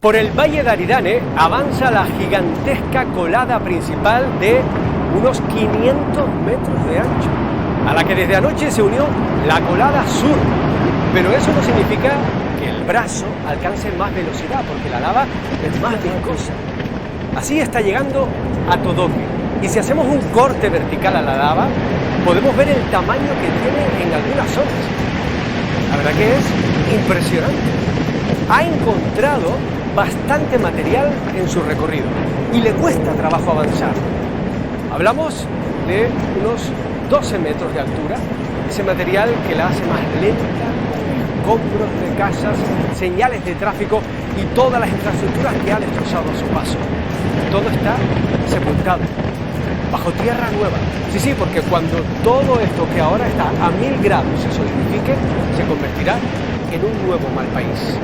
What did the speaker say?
Por el Valle de Aridane avanza la gigantesca colada principal de unos 500 metros de ancho, a la que desde anoche se unió la colada sur. Pero eso no significa que el brazo alcance más velocidad, porque la lava es más viscosa. Así está llegando a Todoque. Y si hacemos un corte vertical a la lava, podemos ver el tamaño que tiene en algunas zonas. La verdad que es impresionante. Ha encontrado bastante material en su recorrido y le cuesta trabajo avanzar. Hablamos de unos 12 metros de altura, ese material que la hace más lenta, escombros de casas, señales de tráfico y todas las infraestructuras que ha destrozado a su paso. Todo está sepultado, bajo tierra nueva. Sí, porque cuando todo esto que ahora está a 1000 grados se solidifique, se convertirá en un nuevo mal país.